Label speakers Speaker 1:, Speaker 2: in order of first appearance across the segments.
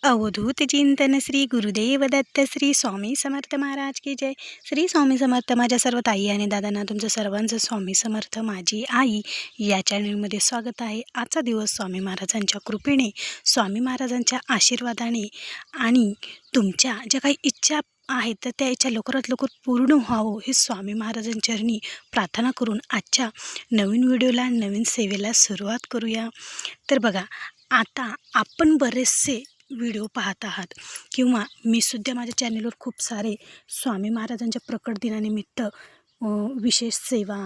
Speaker 1: अवधूत चिंतन श्री गुरुदेव दत्त श्री स्वामी समर्थ महाराज की जय. श्री स्वामी समर्थ. माझ्या सर्व ताई आणि दादांना तुमचं सर्वांचं स्वामी समर्थ माझी आई या चॅनलमध्ये स्वागत आहे. आजचा दिवस स्वामी महाराजांच्या कृपेने, स्वामी महाराजांच्या आशीर्वादाने आणि तुमच्या ज्या काही इच्छा आहेत तर त्या इच्छा लवकरात लवकर पूर्ण व्हावं हे स्वामी महाराजांच्या चरणी प्रार्थना करून आजच्या नवीन व्हिडिओला, नवीन सेवेला सुरुवात करूया. तर बघा, आता आपण बरेचसे व्हिडिओ पाहत आहात किंवा मी सुद्धा माझ्या चॅनलवर खूप सारे स्वामी महाराजांच्या प्रकट दिनानिमित्त विशेष सेवा,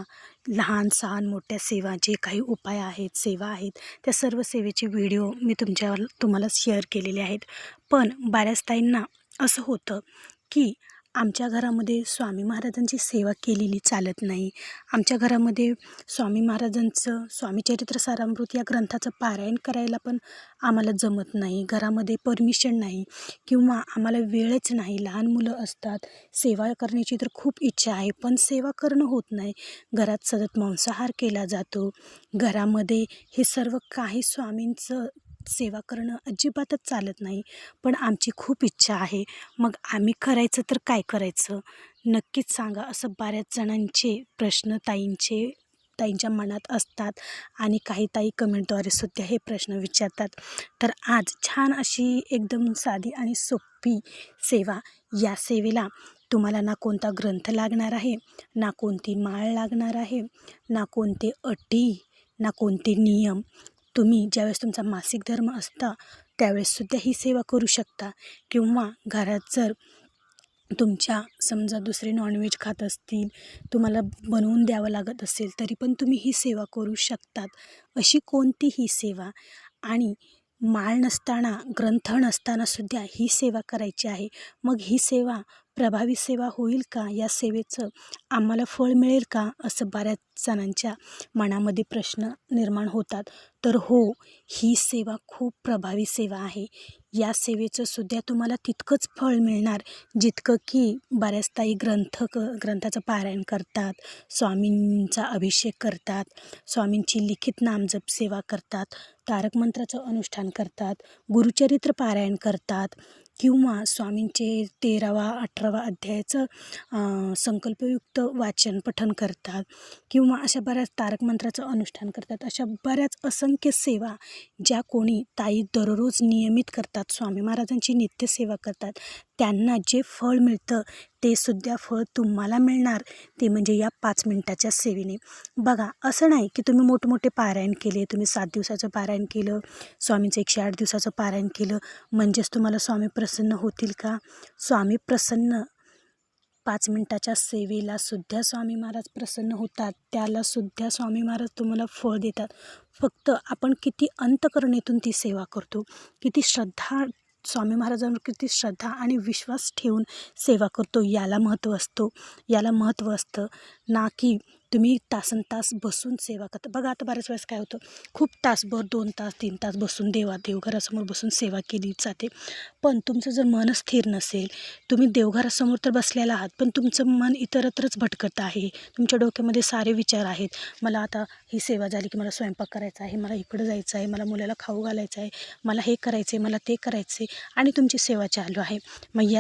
Speaker 1: लहान सहान मोठ्या सेवा, जे काही उपाय आहेत, सेवा आहेत, त्या सर्व सेवेचे व्हिडिओ मी तुम्हाला शेअर केलेले आहेत. पण बऱ्याच ताईंना असं होतं की आमच्या घरामध्ये स्वामी महाराजांची सेवा केलेली चालत नाही, आमच्या घरामध्ये स्वामी महाराजांचं स्वामीचरित्र सारामृत या ग्रंथाचं पारायण करायला पण आम्हाला जमत नाही, घरामध्ये परमिशन नाही किंवा आम्हाला वेळच नाही, लहान मुलं असतात, सेवा करण्याची तर खूप इच्छा आहे पण सेवा करणं होत नाही, घरात सतत मांसाहार केला जातो, घरामध्ये हे सर्व काही स्वामींचं सेवा करणं अजिबातच चालत नाही, पण आमची खूप इच्छा आहे. मग आम्ही करायचं तर काय करायचं नक्कीच सांगा, असं बऱ्याच जणांचे प्रश्न ताईंच्या मनात असतात आणि काही ताई कमेंटद्वारे सुद्धा हे प्रश्न विचारतात. तर आज छान अशी एकदम साधी आणि सोपी सेवा, या सेवेला तुम्हाला ना कोणता ग्रंथ लागणार आहे, ना कोणती माळ लागणार आहे, ना कोणते अटी, ना कोणते नियम. तुम्ही ज्यावेळेस तुमचा मासिक धर्म असता त्यावेळेससुद्धा ही सेवा करू शकता किंवा घरात जर तुमच्या समजा दुसरे नॉनव्हेज खात असतील, तुम्हाला बनवून द्यावं लागत असेल तरी पण तुम्ही ही सेवा करू शकतात. अशी कोणतीही सेवा, आणि माळ नसताना, ग्रंथ नसतानासुद्धा ही सेवा करायची आहे. मग ही सेवा प्रभावी सेवा होईल का, या सेवेचं आम्हाला फळ मिळेल का, असं बऱ्याच जणांच्या मनामध्ये प्रश्न निर्माण होतात. तर हो, ही सेवा खूप प्रभावी सेवा आहे. या सेवेचं सुद्धा तुम्हाला तितकंच फळ मिळणार जितकं की बऱ्याच ताई ग्रंथाचं पारायण करतात, स्वामींचा अभिषेक करतात, स्वामींची लिखित नामजप सेवा करतात, तारक मंत्राचं अनुष्ठान करतात, गुरुचरित्र पारायण करतात किंवा स्वामींचे 13वा 18वा अध्यायाचं संकल्पयुक्त वाचन पठण करतात किंवा अशा बऱ्याच तारक मंत्राचं अनुष्ठान करतात. अशा बऱ्याच असंख्य सेवा ज्या कोणी ताई दररोज नियमित करतात, स्वामी महाराजांची नित्यसेवा करतात, त्यांना जे फळ मिळतं ते सुद्धा फळ तुम्हाला मिळणार, ते म्हणजे या 5 मिनिटाच्या सेवेने. बघा, असं नाही की तुम्ही मोठमोठे पारायण केले, तुम्ही 7 दिवसाचं पारायण केलं, स्वामींचं 108 दिवसाचं पारायण केलं म्हणजेच तुम्हाला स्वामी प्रसन्न होतील का? स्वामी प्रसन्न 5 मिनिटाच्या सेवेला सुद्धा स्वामी महाराज प्रसन्न होतात, त्याला सुद्धा स्वामी महाराज तुम्हाला फळ देतात. फक्त आपण किती अंतःकरणेतून ती सेवा करतो, किती श्रद्धा, स्वामी महाराजांवर किती श्रद्धा आणि विश्वास ठेवून सेवा करतो, याला महत्त्व असतं ना की तुम्ही तासनतास बसून सेवा करता. बघा, आता बऱ्याच वेळेस काय होतं, खूप तासभर 2 तास 3 तास बसून देवघरासमोर बसून सेवा केली जाते, पण तुमचं जर मन स्थिर नसेल, तुम्ही देवघरासमोर तर बसलेला आहात पण तुमचं मन इतरत्रच भटकत आहे, तुमच्या डोक्यामध्ये सारे विचार आहेत, मला आता ही सेवा झाली की मला स्वयंपाक करायचा आहे, मला इकडं जायचं आहे, मला मुलाला खाऊ घालायचं आहे, मला हे करायचं आहे, मला ते करायचं आहे, आणि तुमची सेवा चालू आहे. मग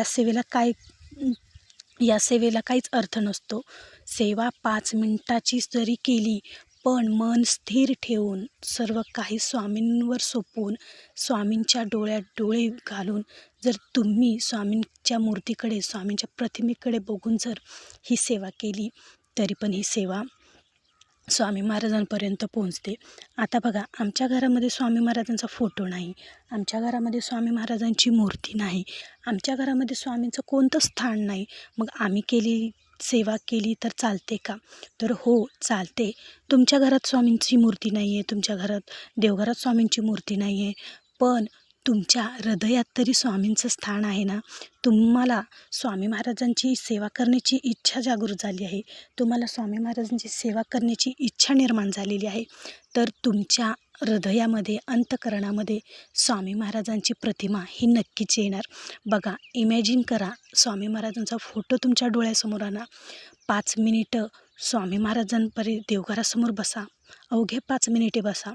Speaker 1: या सेवेला काहीच अर्थ नसतो. सेवा 5 मिनिटाची जरी केली पण मन स्थिर ठेवून, सर्व काही स्वामींवर सोपवून, स्वामींच्या डोळ्यात डोळे घालून जर तुम्ही स्वामींच्या मूर्तीकडे, स्वामींच्या प्रतिमेकडे बघून जर ही सेवा केली तरी पण ही सेवा स्वामी महाराजांपर्यंत पोहोचते. आता बघा, आमच्या घरामध्ये स्वामी महाराजांचा फोटो नाही, आमच्या घरामध्ये स्वामी महाराजांची मूर्ती नाही, आमच्या घरामध्ये स्वामींचं कोणतं स्थान नाही. मग आम्ही सेवा केली तर चालते का? तर हो, चालते. तुमच्या घरात स्वामींची मूर्ती नाही आहे, तुमच्या घरात देवघरात स्वामींची मूर्ती नाही आहे, पण तुमच्या हृदयात तरी स्वामींचं स्थान आहे ना. तुम्हाला स्वामी महाराजांची सेवा करण्याची इच्छा जागृत झाली आहे, तुम्हाला स्वामी महाराजांची सेवा करण्याची इच्छा निर्माण झालेली आहे, तर तुमच्या हृदयामध्ये, अंतःकरणामध्ये स्वामी महाराजांची प्रतिमा ही नक्कीच येणार. बघा, इमॅजिन करा, स्वामी महाराजांचा फोटो तुमच्या डोळ्यासमोर आणा, 5 मिनिटं स्वामी महाराजांपर्यंत देवघरासमोर बसा, अवघे 5 मिनिटे बसा.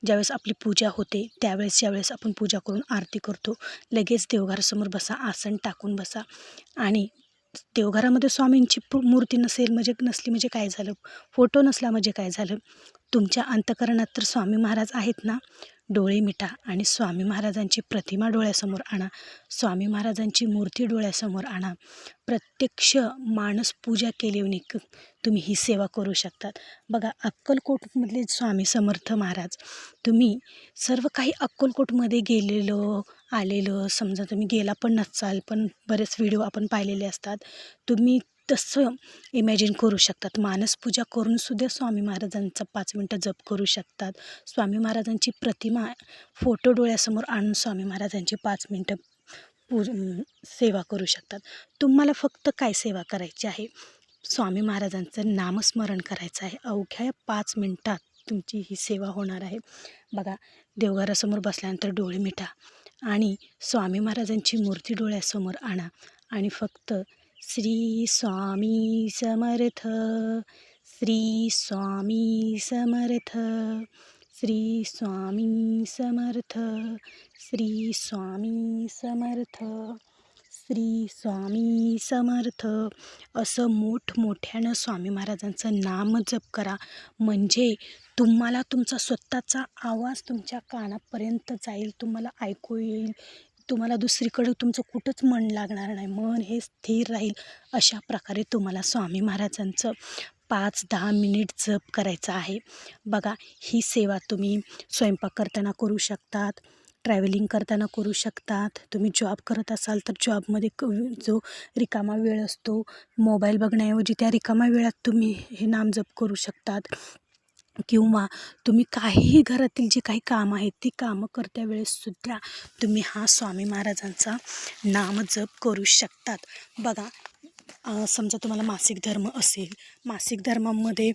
Speaker 1: ज्यावेळेस आपली पूजा होते ज्यावेळेस आपण पूजा करून आरती करतो, लगेच देवघरासमोर बसा, आसन टाकून बसा. आणि देवघरामध्ये स्वामींची मूर्ती नसली म्हणजे काय झालं, फोटो नसला म्हणजे काय झालं, तुमच्या अंतःकरणात तर स्वामी महाराज आहेत ना. डोळे मिटा आणि स्वामी महाराजांची प्रतिमा डोळ्यासमोर आणा, स्वामी महाराजांची मूर्ती डोळ्यासमोर आणा. प्रत्यक्ष मानस पूजा केल्याने तुम्ही ही सेवा करू शकतात. बघा, अक्कलकोटमधले स्वामी समर्थ महाराज, तुम्ही सर्व काही अक्कलकोटमध्ये आलेलं समजा तुम्ही गेला पण नसाल, पण बरेच व्हिडिओ आपण पाहिलेले असतात, तुम्ही तसं इमॅजिन करू शकतात. मानसपूजा करूनसुद्धा स्वामी महाराजांचा 5 मिनटं जप करू शकतात. स्वामी महाराजांची प्रतिमा फोटो डोळ्यासमोर आणून स्वामी महाराजांची 5 मिनटं सेवा करू शकतात. तुम्हाला फक्त काय सेवा करायची आहे, स्वामी महाराजांचं नामस्मरण करायचं आहे. अवघ्या 5 मिनटात तुमची ही सेवा होणार आहे. बघा, देवघरासमोर बसल्यानंतर डोळे मिटा आणि स्वामी महाराजांची मूर्ती डोळ्यासमोर आणा आणि फक्त श्री स्वामी समर्थ, श्री स्वामी समर्थ, श्री स्वामी समर्थ, श्री स्वामी समर्थ, श्री स्वामी समर्थ असं मोठमोठ्यानं स्वामी महाराजांचं नाम जप करा. म्हणजे तुम्हाला तुमचा स्वतःचा आवाज तुमच्या कानापर्यंत जाईल, तुम्हाला ऐकू येईल, तुम्हाला दुसरीकडे तुमचं कुठंच मन लागणार नाही, मन हे स्थिर राहील. अशा प्रकारे तुम्हाला स्वामी महाराजांचं 5-10 मिनिट जप करायचा आहे. बघा, ही सेवा तुम्ही स्वयंपाक करताना करू शकतात, ट्रॅव्हलिंग करताना करू शकतात. तुम्ही जॉब करत असाल तर जॉबमध्ये जो रिकामा वेळ असतो, मोबाईल बघण्याऐवजी त्या रिकामा वेळात तुम्ही हे नामजप करू शकतात. किंवा तुम्ही काहीही घरातील जे काही कामं आहेत ती कामं करत्या वेळेससुद्धा तुम्ही हा स्वामी महाराजांचा नामजप करू शकतात. बघा, समजा तुम्हाला मासिक धर्म असेल, मासिक धर्मामध्ये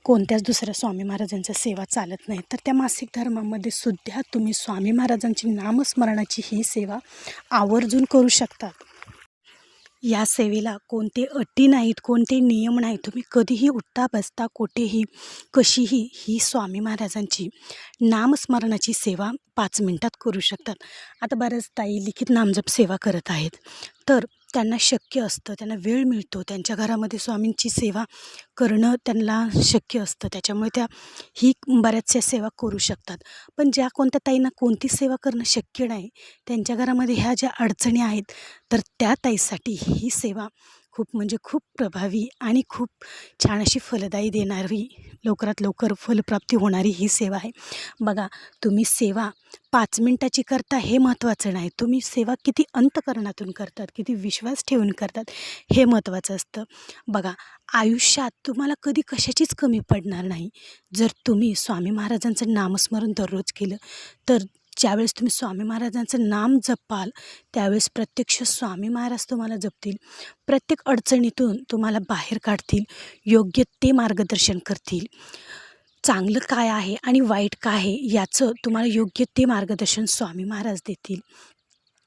Speaker 1: कोणत्याच दुसऱ्या स्वामी महाराजांच्या सेवा चालत नाही, तर त्या मासिक धर्मामध्ये सुद्धा तुम्ही स्वामी महाराजांची नामस्मरणाची ही सेवा आवर्जून करू शकतात. या सेवेला कोणते अटी नाहीत, कोणते नियम नाहीत. तुम्ही कधीही उठता बसता कुठेही कशीही ही स्वामी महाराजांची नामस्मरणाची सेवा 5 मिनटात करू शकतात. आता बऱ्याच ताई लिखित नामजप सेवा करत आहेत, तर त्यांना शक्य असतं, त्यांना वेळ मिळतो, त्यांच्या घरामध्ये स्वामींची सेवा करणं त्यांना शक्य असतं, त्याच्यामुळे त्या ही बऱ्याचशा सेवा करू शकतात. पण ज्या कोणत्या ताईंना कोणती सेवा करणं शक्य नाही, त्यांच्या घरामध्ये ह्या ज्या अडचणी आहेत, तर त्या ताईसाठी ही सेवा खूप प्रभावी आणि खूप छान अशी फलदायी देणारी, लवकरात लवकर फलप्राप्ती होणारी ही सेवा आहे. बघा, तुम्ही सेवा 5 मिनटाची करता हे महत्त्वाचं नाही, तुम्ही सेवा किती अंतःकरणातून करतात, किती विश्वास ठेवून करतात हे महत्त्वाचं असतं. बघा, आयुष्यात तुम्हाला कधी कशाचीच कमी पडणार नाही जर तुम्ही स्वामी महाराजांचं नामस्मरण दररोज केलं. तर ज्यावेळेस तुम्ही स्वामी महाराजांचं नाम जपाल त्यावेळेस प्रत्यक्ष स्वामी महाराज तुम्हाला जपतील, प्रत्येक अडचणीतून तुम्हाला बाहेर काढतील, योग्य ते मार्गदर्शन करतील. चांगलं काय आहे आणि वाईट काय आहे याचं तुम्हाला योग्य ते मार्गदर्शन स्वामी महाराज देतील.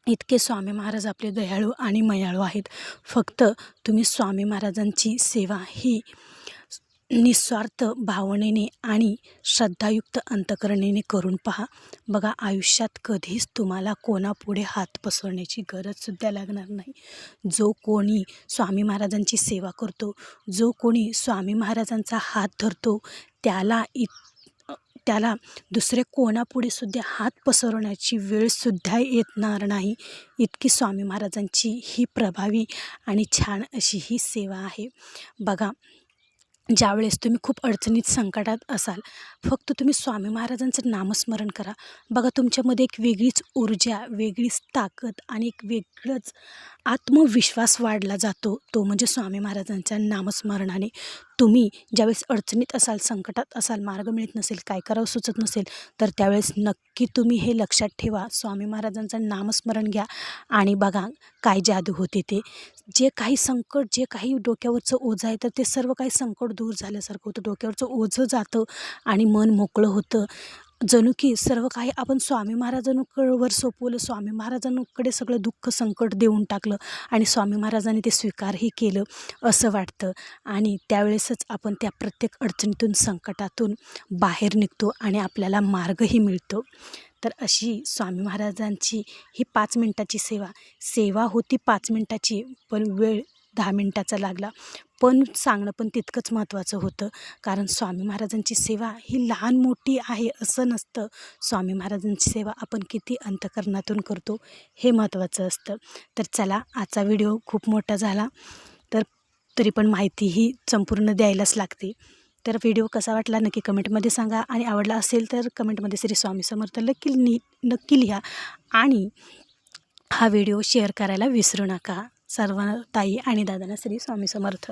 Speaker 1: इतके स्वामी महाराज आपले दयाळू आणि मयाळू आहेत. फक्त तुम्ही स्वामी महाराजांची सेवा ही निस्वार्थ भावनेने आणि श्रद्धायुक्त अंतःकरणेने करून पहा. बघा, आयुष्यात कधीच तुम्हाला कोणापुढे हात पसरण्याची गरजसुद्धा लागणार नाही. जो कोणी स्वामी महाराजांची सेवा करतो, जो कोणी स्वामी महाराजांचा हात धरतो, त्याला दुसरे कोणापुढे सुद्धा हात पसरवण्याची वेळसुद्धा येणार नाही. इतकी स्वामी महाराजांची ही प्रभावी आणि छान अशी ही सेवा आहे. बघा, ज्यावेळेस तुम्ही खूप अडचणीत संकटात असाल, फक्त तुम्ही स्वामी महाराजांचं नामस्मरण करा. बघा, तुमच्यामध्ये एक वेगळीच ऊर्जा, वेगळीच ताकद आणि एक वेगळंच आत्मविश्वास वाढला जातो, तो म्हणजे स्वामी महाराजांच्या नामस्मरणाने. तुम्ही ज्यावेळेस अडचणीत असाल, संकटात असाल, मार्ग मिळत नसेल, काय करावं सुचत नसेल, तर त्यावेळेस नक्की तुम्ही हे लक्षात ठेवा, स्वामी महाराजांचं नामस्मरण घ्या आणि बघा काय जादू होते ते. जे काही संकट, जे काही डोक्यावरचं ओझं आहे, तर ते सर्व काही संकट दूर झाल्यासारखं होतं, डोक्यावरचं ओझं जातं आणि मन मोकळं होतं. जणू की सर्व काही आपण स्वामी महाराजांवर सोपवलं, स्वामी महाराजांकडे सगळं दुःख संकट देऊन टाकलं आणि स्वामी महाराजांनी ते स्वीकारही केलं असं वाटतं. आणि त्यावेळेसच आपण त्या प्रत्येक अडचणीतून संकटातून बाहेर निघतो आणि आपल्याला मार्गही मिळतो. तर अशी स्वामी महाराजांची ही 5 मिनिटाची सेवा होती 5 मिनिटाची, पण वेळ 10 मिनिटाचा लागला. पण सांगणं पण तितकंच महत्त्वाचं होतं, कारण स्वामी महाराजांची सेवा ही लहान मोठी आहे असं नसतं. स्वामी महाराजांची सेवा आपण किती अंतःकरणातून करतो हे महत्त्वाचं असतं. तर चला, आजचा व्हिडिओ खूप मोठा झाला, तर तरी पण माहिती ही संपूर्ण द्यायलाच लागते. तर व्हिडिओ कसा वाटला नक्की कमेंटमध्ये सांगा, आणि आवडला असेल तर कमेंटमध्ये श्री स्वामी समर्थ नक्की लिहा, आणि हा व्हिडिओ शेअर करायला विसरू नका. सर्व ताई आणि दादांना श्री स्वामी समर्थ.